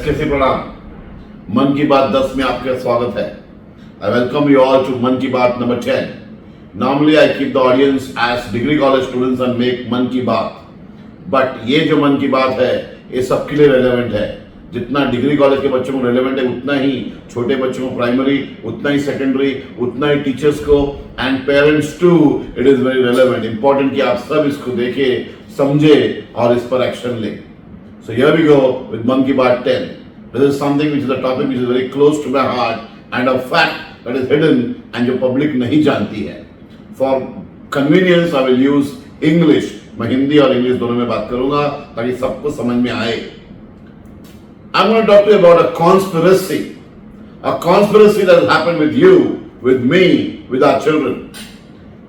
SKC प्रणाम। मन की बात 10 में आपका स्वागत है। I welcome you all to मन की बात number 10. Normally I keep the audience as degree college students and make मन की बात, but ये जो मन की बात है ये सबके लिए रेलेवेंट है। जितना डिग्री कॉलेज के बच्चों को रेलेवेंट है उतना ही छोटे बच्चों को प्राइमरी, उतना ही सेकेंडरी, उतना ही टीचर्स को and parents to it is very relevant. Important कि आप सब इसको देखें, समझे और इस पर एक्शन लें। So here we go with Man Ki Baat 10. This is something which is a topic which is very close to my heart and a fact that is hidden and जो public नहीं जानती है। For convenience I will use English. मैं हिंदी और English दोनों में बात करूंगा ताकि सबको समझ में आए। I'm going to talk to you about a conspiracy that has happened with you, with me, with our children.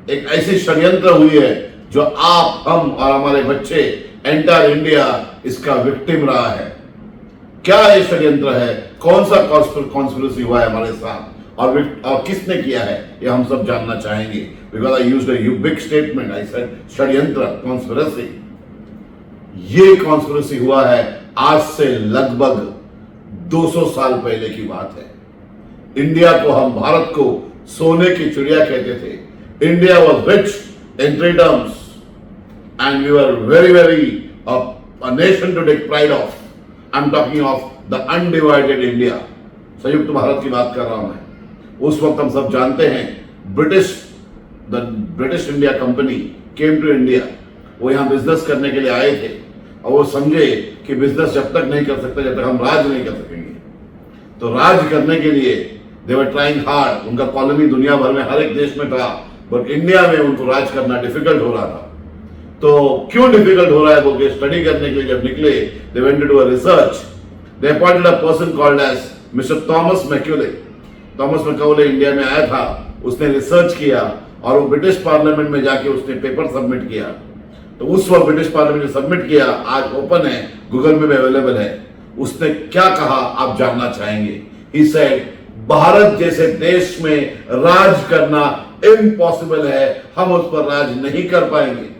एक ऐसी षड्यंत्र हुई है जो आप, हम और हमारे बच्चे, एंटायर इंडिया इसका विक्टिम रहा है। क्या ये षड्यंत्र है, कौन सा कॉन्स्पिरेसी हुआ है हमारे साथ और किसने किया है, ये हम सब जानना चाहेंगे। Because I used a big statement, I said षड्यंत्र, कॉन्स्पिरेसी। ये कॉन्स्पिरेसी हुआ है आज से लगभग 200 साल पहले की बात है। इंडिया को, हम भारत को सोने की चिड़िया कहते थे। India was rich in trade terms and we were very a nation to take pride of. I'm talking of the undivided India. संयुक्त भारत की बात कर रहा हूं मैं। उस वक्त हम सब जानते हैं the British India Company came to India. वो यहाँ बिजनेस करने के लिए आए थे और वो समझे कि बिजनेस जब तक नहीं कर सकते जब तक हम राज नहीं कर सकेंगे। तो राज करने के लिए they were trying hard. उनका कॉलोनी दुनिया भर में हर एक देश में था, बट इंडिया में उनको राज करना डिफिकल्ट हो रहा था। तो क्यों डिफिकल्ट हो रहा है बोल के स्टडी करने के लिए जब निकले, they went to do a research. They appointed a person called as Mr. Thomas Macaulay. Thomas Macaulay India में आया था, उसने रिसर्च किया और वो ब्रिटिश पार्लियामेंट में जाके उसने पेपर सबमिट किया। तो उस वक्त ब्रिटिश पार्लियामेंट में सबमिट किया, आज ओपन है, गूगल में भी अवेलेबल है। उसने क्या कहा आप जानना चाहेंगे। He said, भारत जैसे देश में राज करना इम्पॉसिबल है, हम उस पर राज नहीं कर पाएंगे।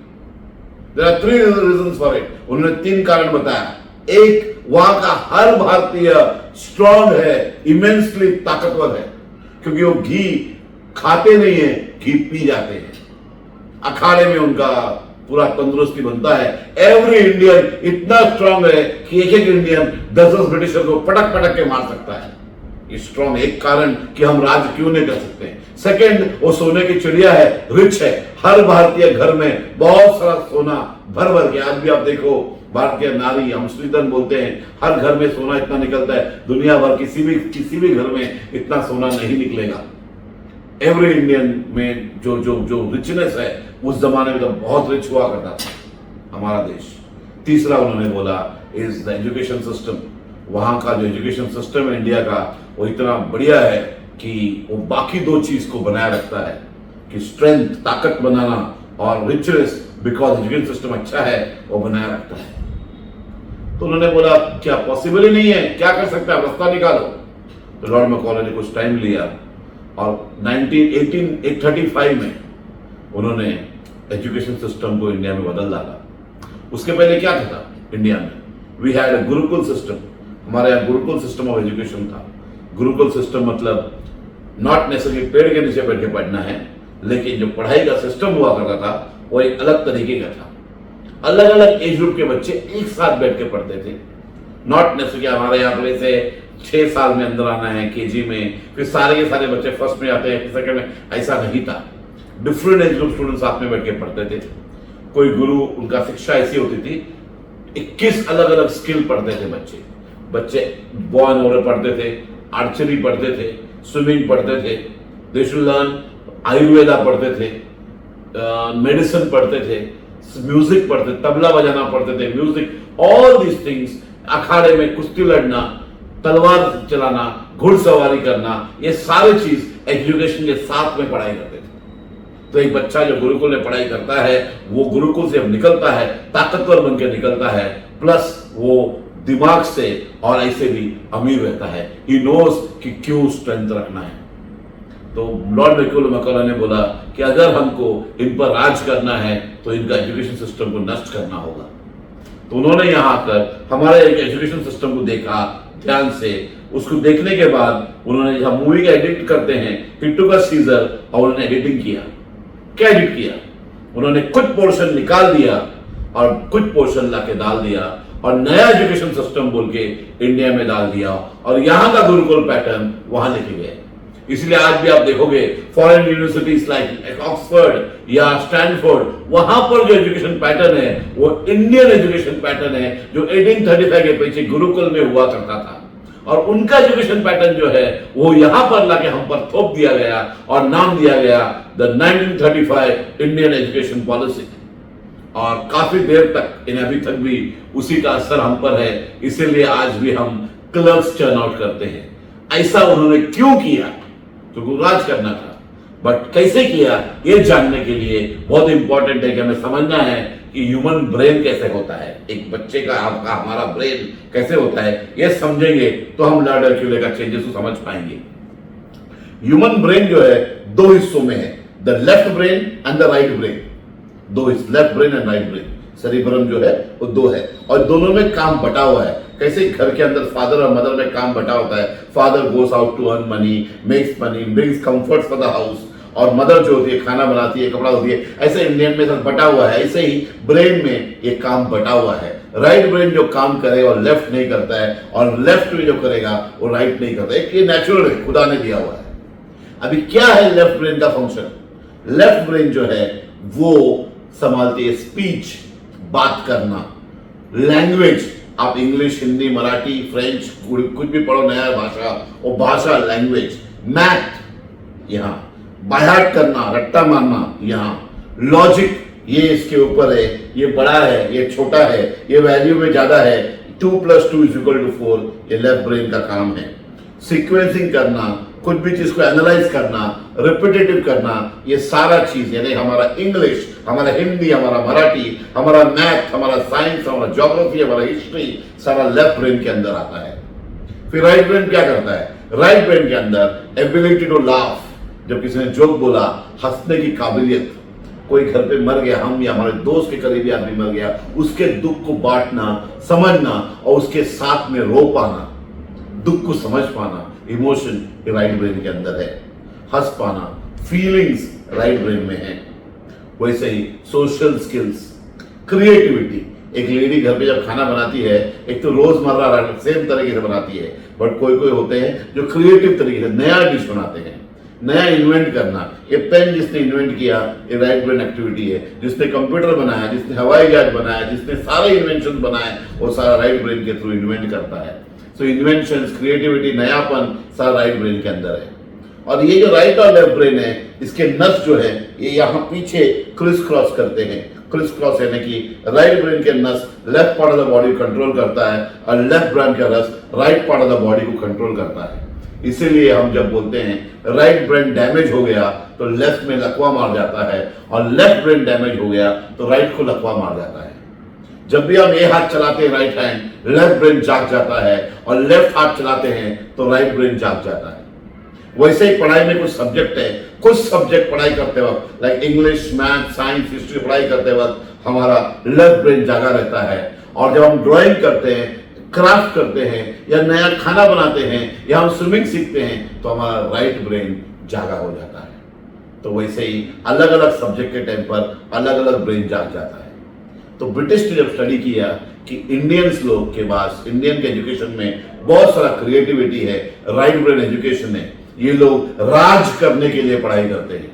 There are 3 reasons for it. उन्होंने 3 कारण बताया। एक, वहां का हर भारतीय स्ट्रॉन्ग है, इमेंसली ताकतवर है, क्योंकि वो घी खाते नहीं है, घी पी जाते हैं। अखाड़े में उनका पूरा तंदुरुस्ती बनता है। एवरी इंडियन इतना स्ट्रॉन्ग है कि एक इंडियन 10 ब्रिटिशर को पटक पटक के मार सकता है। ये स्ट्रॉन्ग एक कारण कि हम राज क्यों नहीं कर सकते। सेकंड, वो सोने की चिड़िया है, रिच है। हर भारतीय घर में बहुत सारा सोना भर भर के, आज भी आप देखो भारतीय नारी, हम श्रीधन बोलते हैं, हर घर में सोना इतना निकलता है, दुनिया भर किसी भी घर में इतना सोना नहीं निकलेगा। एवरी इंडियन में जो रिचनेस है उस जमाने में तो बहुत रिच हुआ करता था हमारा देश। तीसरा उन्होंने बोला इज द एजुकेशन सिस्टम। वहां का जो एजुकेशन सिस्टम है इंडिया का, वो इतना बढ़िया है कि वो बाकी 2 चीज को बनाए रखता है, कि स्ट्रेंथ, ताकत बनाना, और रिचनेस, बिकॉज एजुकेशन सिस्टम अच्छा है, वो बनाए रखता है। तो उन्होंने बोला क्या पॉसिबल ही नहीं है, क्या कर सकते हैं, रास्ता निकालो। तो लॉर्ड मैकॉले ने कुछ टाइम लिया और 1835 में उन्होंने एजुकेशन सिस्टम को इंडिया में बदल डाला। उसके पहले क्या था इंडिया में, we had a gurukul system. हमारे यहाँ गुरुकुल सिस्टम ऑफ एजुकेशन था। गुरुकुल सिस्टम मतलब नॉट नेसेसरी पेड़ के नीचे बैठ के पढ़ना है, लेकिन जो पढ़ाई का सिस्टम हुआ करता था वो एक अलग तरीके का था। अलग अलग एज ग्रुप के बच्चे एक साथ बैठ के पढ़ते थे। नॉट नेसेसरी हमारे यहाँ पर ऐसे 6 साल में अंदर आना है केजी में, फिर सारे के सारे बच्चे फर्स्ट में आते हैं, सेकंड में, ऐसा नहीं था। डिफरेंट एज ग्रुप स्टूडेंट साथ में बैठ के पढ़ते थे। कोई गुरु, उनका शिक्षा ऐसी होती थी, 21 अलग अलग स्किल पढ़ते थे बच्चे बॉर्न ओवर पढ़ते थे, आर्चरी पढ़ते थे, स्विमिंग पढ़ते थे, दे शुड लर्न आयुर्वेदा पढ़ते थे, मेडिसिन पढ़ते थे, म्यूजिक पढ़ते, तबला बजाना पढ़ते थे, म्यूजिक, ऑल दीज थिंग्स। अखाड़े में कुश्ती लड़ना, तलवार चलाना, घुड़सवारी करना, ये सारे चीज एजुकेशन के साथ में पढ़ाई करते थे। तो एक बच्चा जो गुरुकुल में पढ़ाई करता है, वो गुरुकुल से निकलता है, ताकतवर बनकर निकलता है, प्लस वो दिमाग से और ऐसे भी अमीर रहता है। ही नोज कि क्यों स्ट्रेंथ रखना है। तो लॉर्ड मैकॉले ने बोला कि अगर हमको इन पर राज करना है तो इनका एजुकेशन सिस्टम को नष्ट करना होगा। तो उन्होंने यहां आकर हमारे एजुकेशन सिस्टम को देखा, ध्यान से उसको देखने के बाद उन्होंने जब मूवी का एडिट करते हैं ही टुक अ सीजर और उन्होंने एडिटिंग किया। क्या एडिट किया? उन्होंने कुछ पोर्शन निकाल दिया और कुछ पोर्शन लाके डाल दिया और नया एजुकेशन सिस्टम बोल के इंडिया में डाल दिया और यहां का गुरुकुल पैटर्न वहां लेके गए। इसलिए आज भी आप देखोगे फॉरेन यूनिवर्सिटीज लाइक ऑक्सफोर्ड या स्टैनफोर्ड, वहां पर जो एजुकेशन पैटर्न है वो इंडियन एजुकेशन पैटर्न है जो 1835 के पीछे गुरुकुल में हुआ करता था। और उनका एजुकेशन पैटर्न जो है वो यहां पर लाके हम पर थोप दिया गया और नाम दिया गया द 1935 इंडियन एजुकेशन पॉलिसी। और काफी देर तक अभी तक भी उसी का असर हम पर है, इसीलिए आज भी हम क्लर्क्स टर्न आउट करते हैं। ऐसा उन्होंने क्यों किया? क्योंकि राज करना था, बट कैसे किया ये जानने के लिए बहुत इंपॉर्टेंट है कि हमें समझना है कि ह्यूमन ब्रेन कैसे होता है, एक बच्चे का आपका हमारा ब्रेन कैसे होता है। ये समझेंगे तो हम लर्नर क्यों का चेंजेस को समझ पाएंगे। ह्यूमन ब्रेन जो है दो हिस्सों में है, the left brain and the right brain. दो हिस्से, left brain and right brain, cerebrum जो है वो दो है और दोनों में काम बटा हुआ है। कैसे घर के अंदर फादर और मदर में काम बटा होता है, father goes out to earn money, makes money, brings comfort for the house, और मदर जो होती है खाना बनाती है, कपड़ा होती है, ऐसे इंडियन में सब बटा हुआ है। ऐसे ही ब्रेन में ये काम बटा हुआ है। राइट ब्रेन जो काम करे और लेफ्ट नहीं करता है, और लेफ्ट में जो करेगा वो राइट नहीं करता है। ये नेचुरल है, खुदा ने दिया हुआ है। अभी क्या है लेफ्ट ब्रेन का फंक्शन? लेफ्ट ब्रेन जो है वो संभालती है स्पीच, बात करना, लैंग्वेज। आप इंग्लिश, हिंदी, मराठी, फ्रेंच कुछ भी पढ़ो, नया भाषा, वो भाषा, लैंग्वेज। मैथ यहाँ, बायहार्ट करना, रट्टा मारना यहाँ, लॉजिक ये इसके ऊपर है, ये बड़ा है, ये छोटा है, ये वैल्यू में ज्यादा है, 2 + 2 = 4, ये लेफ्ट ब्रेन का काम है। सीक्वेंसिंग करना, कुछ भी चीज को एनालाइज करना, रिपीटेटिव करना, ये सारा चीज यानी हमारा इंग्लिश, हमारा हिंदी, हमारा मराठी, हमारा मैथ, हमारा साइंस, हमारा ज्योग्राफी, हमारा हिस्ट्री, सारा लेफ्ट ब्रेन के अंदर आता है। फिर राइट ब्रेन क्या करता है? राइट ब्रेन के अंदर एबिलिटी टू लाफ, जब किसी ने जोक बोला, हंसने की काबिलियत। कोई घर पे मर गया, हम या हमारे दोस्त के करीबी आदमी मर गया, उसके दुख को बांटना, समझना और उसके साथ में रो पाना, दुख को समझ पाना, इमोशन राइट ब्रेन के अंदर है। हंस पाना, फीलिंग्स राइट ब्रेन में है। वैसे ही सोशल स्किल्स, क्रिएटिविटी। एक लेडी घर पे जब खाना बनाती है, एक तो रोजमर्रा सेम तरीके से बनाती है, बट कोई कोई होते हैं जो क्रिएटिव तरीके से नया डिश बनाते हैं, नया इन्वेंट करना। ये पेन जिसने इन्वेंट किया, ये राइट ब्रेन एक्टिविटी है। जिसने कंप्यूटर बनाया, जिसने हवाई जहाज बनाया, जिसने सारे इन्वेंशन बनाए, वो सारा राइट ब्रेन के थ्रू इन्वेंट करता है। सो इन्वेंशन, क्रिएटिविटी, नयापन सारा राइट ब्रेन के अंदर है। और ये जो राइट और लेफ्ट ब्रेन है, इसके नस जो है ये यहाँ पीछे क्रिस क्रॉस करते हैं। क्रिस क्रॉस यानी कि राइट ब्रेन के नस left part of the body control करता है और लेफ्ट ब्रेन का नस right part of the body को कंट्रोल करता है। इसीलिए हम जब बोलते हैं राइट ब्रेन डैमेज हो गया तो लेफ्ट में लकवा मार जाता है, और लेफ्ट ब्रेन डैमेज हो गया तो राइट को लकवा मार जाता है। जब भी हम ये हाथ चलाते हैं राइट हैंड, लेफ्ट ब्रेन जाग जाता है, और लेफ्ट हाथ चलाते हैं तो राइट ब्रेन जाग जाता है। वैसे ही पढ़ाई में कुछ सब्जेक्ट है, कुछ सब्जेक्ट पढ़ाई करते वक्त like English, math, science, history पढ़ाई करते वक्त हमारा लेफ्ट ब्रेन जागा रहता है। और जब हम ड्राइंग करते हैं, क्राफ्ट करते हैं, या नया खाना बनाते हैं, या हम स्विमिंग सीखते हैं, तो हमारा राइट ब्रेन जागा हो जाता है। तो वैसे ही अलग अलग सब्जेक्ट के टाइम पर अलग अलग ब्रेन जाग जाता है। तो ब्रिटिश ने जब स्टडी किया कि इंडियंस लोग के पास, इंडियन के एजुकेशन में बहुत सारा क्रिएटिविटी है, राइट ब्रेन एजुकेशन है, ये लोग राज करने के लिए पढ़ाई करते हैं,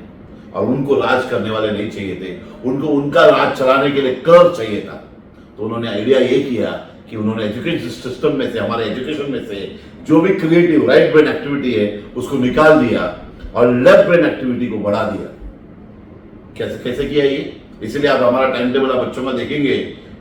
और उनको राज करने वाले नहीं चाहिए थे, उनको उनका राज चलाने के लिए कर्व चाहिए था। तो उन्होंने आइडिया ये किया कि उन्होंने एजुकेशन सिस्टम में से, हमारे एजुकेशन में से जो भी क्रिएटिव राइट ब्रेन एक्टिविटी है उसको निकाल दिया और लेफ्ट ब्रेन एक्टिविटी को बढ़ा दिया। कैसे कैसे किया ये? इसलिए आप हमारा टाइम टेबल आप बच्चों में देखेंगे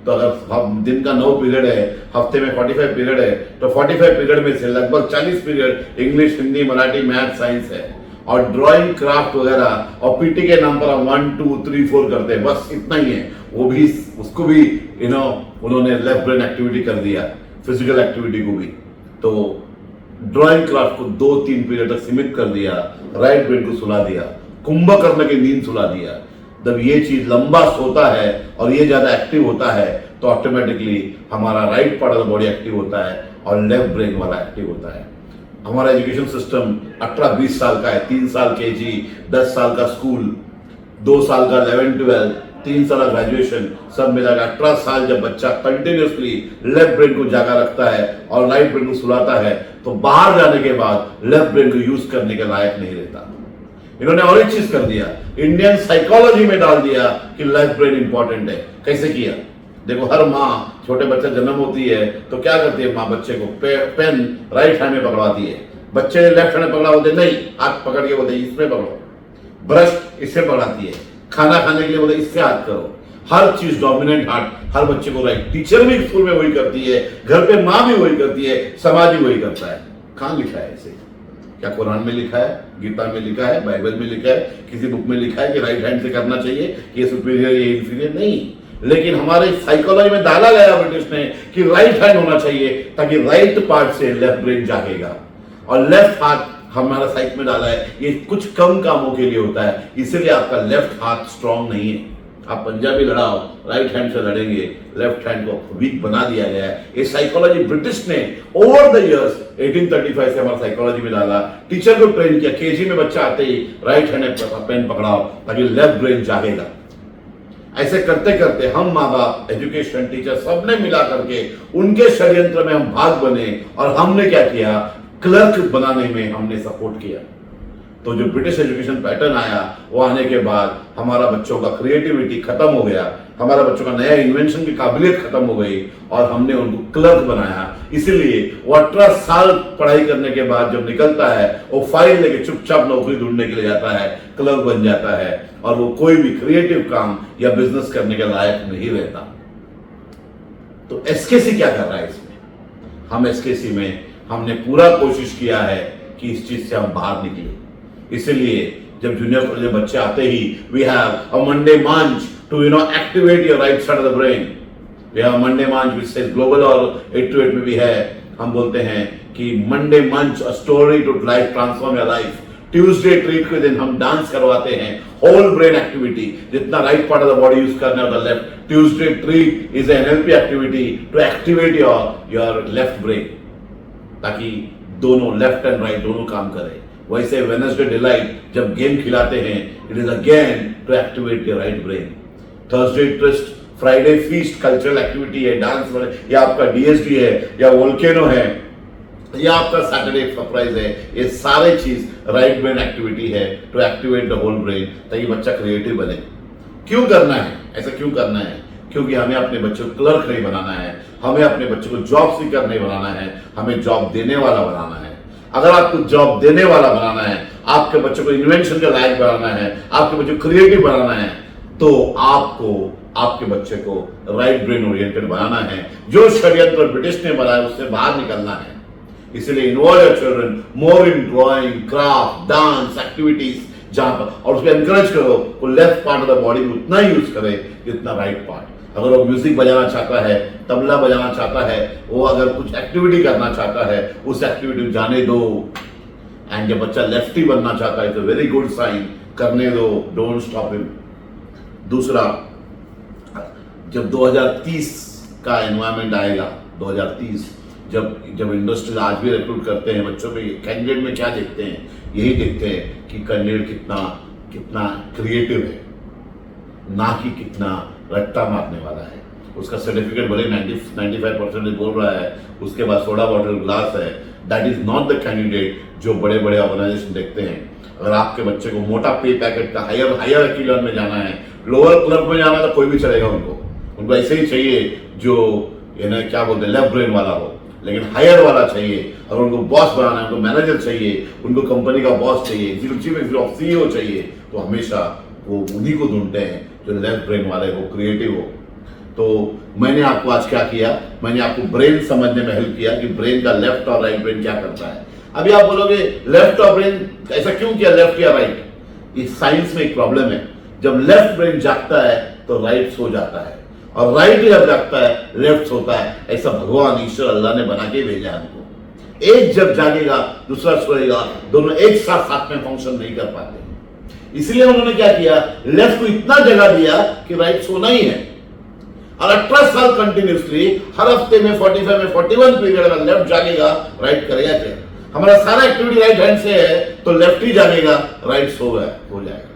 तो अगर दिन का 9 पीरियड है, हफ्ते में 45 पीरियड है, तो 45 पीरियड में से लगभग 40 period English, Hindi, Marathi, math, science है, और ड्राइंग, क्राफ्ट वगैरह, और पीटी के नाम पर हम 1 2 3 4 करते हैं, बस इतना ही है। वो भी, उसको भी उन्होंने लेफ्ट ब्रेन एक्टिविटी कर दिया, फिजिकल एक्टिविटी को भी। तो ड्राइंग क्राफ्ट को 2-3 पीरियड तक सीमित कर दिया, राइट ब्रेन को सुला दिया, कुंभकर्ण की नींद सुला दिया। जब ये चीज लंबा सोता है और ये ज्यादा एक्टिव होता है तो ऑटोमेटिकली हमारा right part of the body active होता है, और लेफ्ट ब्रेन वाला एक्टिव होता है। हमारा एजुकेशन सिस्टम 18-20 साल का है, 3 साल केजी, 10 साल का स्कूल, 2 साल का 11-12, 3 साल का ग्रेजुएशन, सब मिलाकर 18 साल जब बच्चा कंटिन्यूसली लेफ्ट ब्रेन को जागा रखता है और राइट ब्रेन को सुलाता है, तो बाहर जाने के बाद लेफ्ट ब्रेन को यूज करने के लायक नहीं रहता। इन्होंने और एक चीज कर दिया, इंडियन साइकोलॉजी में डाल दिया कि लेफ्ट ब्रेन इंपॉर्टेंट है। कैसे किया? देखो, हर माँ, छोटे बच्चा जन्म होती है तो क्या करती है माँ, बच्चे को पेन राइट हैंड में पकड़वाती है। बच्चे ने लेफ्ट हैंड में पकड़ा, बोलते नहीं, हाथ पकड़ के बोलते इसमें पकड़ो। ब्रश इससे पकड़ाती है, खाना खाने के लिए बोलते इससे हाथ करो। हर चीज डोमिनेंट हाथ हर बच्चे को राइट। टीचर भी स्कूल में वही करती है, घर पे माँ भी वही करती है, समाज भी वही करता है। कहां लिखा है ऐसे? क्या कुरान में लिखा है, गीता में लिखा है, बाइबल में लिखा है, किसी बुक में लिखा है कि राइट हैंड से करना चाहिए, ये सुपीरियर ये इंफीरियर? नहीं। लेकिन हमारे साइकोलॉजी में डाला गया ब्रिटिश ने कि राइट हैंड होना चाहिए ताकि राइट पार्ट से लेफ्ट ब्रेन जागेगा। और लेफ्ट हाथ हमारा साइक में डाला है, ये कुछ कम कामों के लिए होता है, इसलिए आपका लेफ्ट हाथ स्ट्रांग नहीं है। आप पंजाबी लड़ाओ, राइट हैंड से लड़ेंगे, लेफ्ट हैंड को वीक बना दिया गया है। ये साइकोलॉजी ब्रिटिश ने ओवर द इयर्स 1835 से हमारा साइकोलॉजी में डाला। टीचर को ट्रेन किया, केजी में बच्चा आते ही राइट हैंड पेन पकड़ाओ ताकि लेफ्ट ब्रेन जागेगा। ऐसे करते करते हम माँ बाप, एजुकेशन, टीचर सबने मिला करके उनके षड्यंत्र में हम भाग बने और हमने क्या किया, क्लर्क बनाने में हमने सपोर्ट किया। तो जो ब्रिटिश एजुकेशन पैटर्न आया, वो आने के बाद हमारा बच्चों का क्रिएटिविटी खत्म हो गया, हमारा बच्चों का नया इन्वेंशन की काबिलियत खत्म हो गई और हमने उनको क्लर्क बनाया। इसीलिए वो 18 साल पढ़ाई करने के बाद जब निकलता है, वो फाइल लेके चुपचाप नौकरी ढूंढने के लिए जाता है, क्लर्क बन जाता है और वो कोई भी क्रिएटिव काम या बिजनेस करने के लायक नहीं रहता। तो एसकेसी क्या कर रहा है इसमें? हम एसकेसी में हमने पूरा कोशिश किया है कि इस चीज से हम बाहर निकले। इसलिए जब जूनियर कॉलेज में बच्चे आते ही we have a Monday munch to activate your right side of the brain. We have Monday munch which says global और 8 to 8 में भी है। हम बोलते हैं कि Monday munch a story to life transform your life. Tuesday treat के दिन हम डांस करवाते हैं, होल ब्रेन एक्टिविटी, जितना right part of the body use करना है left. Tuesday treat is an NLP activity to activate your left brain, ताकि दोनों लेफ्ट एंड राइट दोनों काम करें। वैसे वेडनेसडे डिलाइट जब गेम खिलाते हैं, it is again to activate your right brain. Thursday twist, Friday feast cultural activity है, डांस, या आपका डीएसडी है, या वोल्केनो है, या आपका सैटरडे सरप्राइज है। ये सारे चीज राइट ब्रेन एक्टिविटी है to activate the whole brain, ताकि बच्चा क्रिएटिव बने। क्यों करना है ऐसा? क्यों करना है? क्योंकि हमें अपने बच्चों को क्लर्क नहीं बनाना है, हमें अपने बच्चों को जॉब सीकर नहीं बनाना है, हमें जॉब देने वाला बनाना है। अगर आपको जॉब देने वाला बनाना है, आपके बच्चों को इन्वेंशन के लायक बनाना है, आपके बच्चों को क्रिएटिव बनाना है, तो आपको आपके बच्चे को राइट ब्रेन ओरिएंटेड बनाना है। जो षड्यंत्र ब्रिटिश ने बनाया उससे बाहर निकलना है। इसलिए involve your children more in drawing, craft, dance activities, जहां पर, और उसको एनकरेज करो वो left part of the body में उतना यूज करे जितना राइट पार्ट। अगर वो म्यूजिक बजाना चाहता है, तबला बजाना चाहता है, वो अगर कुछ एक्टिविटी करना चाहता है, उस एक्टिविटी में जाने दो। एंड जब बच्चा लेफ्टी बनना चाहता है तो वेरी गुड साइन, करने दो, डोंट स्टॉप हिम। दूसरा, जब 2030 का एनवायरमेंट आएगा, 2030 जब इंडस्ट्री आज भी रिक्रूट करते हैं बच्चों में, कैंडिडेट में क्या देखते हैं? यही देखते हैं कि कैंडिडेट कितना क्रिएटिव है, ना कि कितना रट्टा मारने वाला है। उसका सर्टिफिकेट भले 95% बोल रहा है, उसके बाद सोडा बॉटल ग्लास है, that is not the candidate जो बड़े बड़े ऑर्गेनाइजेशन देखते हैं। अगर आपके बच्चे को मोटा पे पैकेट का हायर एक्विलियन में जाना है, लोअर क्लर्क में जाना है, तो कोई भी चलेगा। उनको ऐसे ही चाहिए जो क्या बोलते हैं लेफ्ट ब्रेन वाला हो, लेकिन हायर वाला चाहिए। अगर उनको बॉस बनाना है, उनको मैनेजर चाहिए, उनको कंपनी का बॉस चाहिए, चीफ सीईओ चाहिए, तो हमेशा वो उन्हीं को ढूंढते हैं जो लेफ्ट ब्रेन वाले हो, क्रिएटिव हो। तो मैंने आपको आज क्या किया, मैंने आपको ब्रेन समझने में हेल्प किया कि ब्रेन का लेफ्ट और राइट ब्रेन क्या करता है। अभी आप बोलोगे लेफ्ट और ब्रेन ऐसा क्यों किया, लेफ्ट या राइट? इस साइंस में एक प्रॉब्लम है। जब लेफ्ट ब्रेन जागता है तो राइट सो जाता है, और राइट जब जागता है लेफ्ट सोता है। ऐसा भगवान ईश्वर अल्लाह ने बना के भेजा हमको। एक जब जागेगा दूसरा सोएगा, दोनों एक साथ में फंक्शन नहीं कर पाते। इसलिए उन्होंने क्या किया, लेफ्ट को इतना जगह दिया कि राइट सोना ही है। और 18 साल कंटिन्यूसली हर हफ्ते में 45 में 41 पीरियड अगर लेफ्ट जानेगा राइट करेगा क्या? हमारा सारा एक्टिविटी राइट हैंड से है तो लेफ्ट ही जानेगा, राइट हो जाएगा।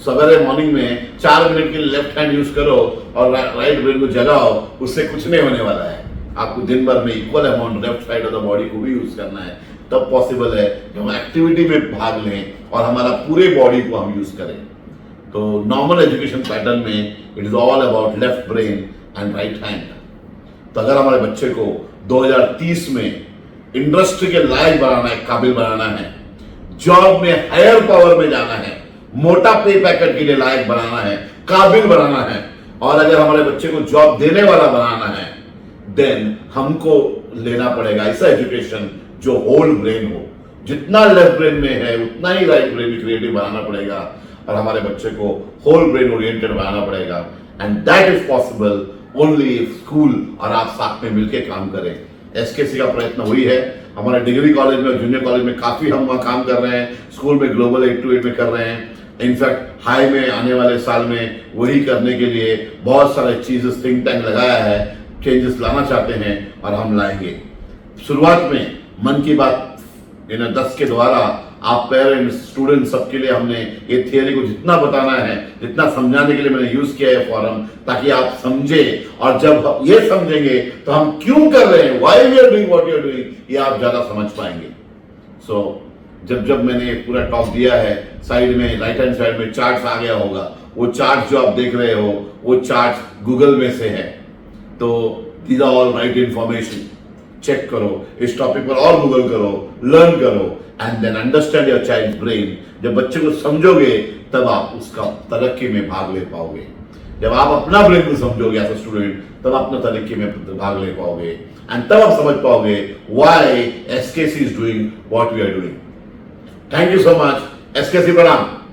सवेरे मॉर्निंग में 4 मिनट के लिए लेफ्ट हैंड यूज करो और राइट ब्रेन को जगाओ, उससे कुछ नहीं होने वाला है। आपको दिन भर में equal amount left side of the body को भी यूज करना है, तब पॉसिबल है कि हम एक्टिविटी में भाग लें और हमारा पूरे बॉडी को हम यूज करें। तो नॉर्मल एजुकेशन पैटर्न में it is all about left brain and right hand. तो अगर हमारे बच्चे को 2030 में इंडस्ट्री के लायक बनाना है, काबिल बनाना है, जॉब में हायर पावर में जाना है, मोटा पे पैकेट के लिए लायक बनाना है, काबिल बनाना है, और अगर हमारे बच्चे को जॉब देने वाला बनाना है, देन हमको लेना पड़ेगा ऐसा एजुकेशन जो होल ब्रेन हो। जितना लेफ्ट ब्रेन में है उतना ही राइट ब्रेन में क्रिएटिव बनाना पड़ेगा और हमारे बच्चे को होल ब्रेन ओरिएंटेड बनाना पड़ेगा। And that is possible only if school और आप साथ में मिलकर काम करें। एसकेसी का प्रयत्न वही है। हमारे डिग्री कॉलेज में, जूनियर कॉलेज में काफी हम वहाँ काम कर रहे हैं, स्कूल में ग्लोबल 8 to 8 में कर रहे हैं। इनफैक्ट हाई में आने वाले साल में वही करने के लिए बहुत सारे चीजेस थिंक टैंक लगाया है, चेंजेस लाना चाहते हैं और हम लाएंगे। शुरुआत में मन की बात 10 के द्वारा आप पेरेंट्स, स्टूडेंट्स सबके लिए हमने ये थियरी को जितना बताना है, जितना समझाने के लिए मैंने यूज किया है फॉरम, ताकि आप समझे, और जब ये समझेंगे तो हम क्यों कर रहे हैं, why we are doing what we are doing, ये आप ज्यादा समझ पाएंगे। सो जब मैंने पूरा टॉक दिया है, साइड में राइट हैंड साइड में चार्ट्स आ गया होगा। वो चार्ट जो आप देख रहे हो वो चार्ट गूगल में से है, तो these are all right information. Check करो, इस टॉपिक पर और गूगल करो, लर्न करो and then understand your child brain. जब बच्चे को समझोगे तब आप उसका तरक्की में भाग ले पाओगे। जब आप अपना ब्रेन को समझोगे एज अ स्टूडेंट, तब अपना तरक्की में भाग ले पाओगे एंड तब आप समझ पाओगे why SKC is doing what we are doing. Thank you so much. SKC प्रणाम।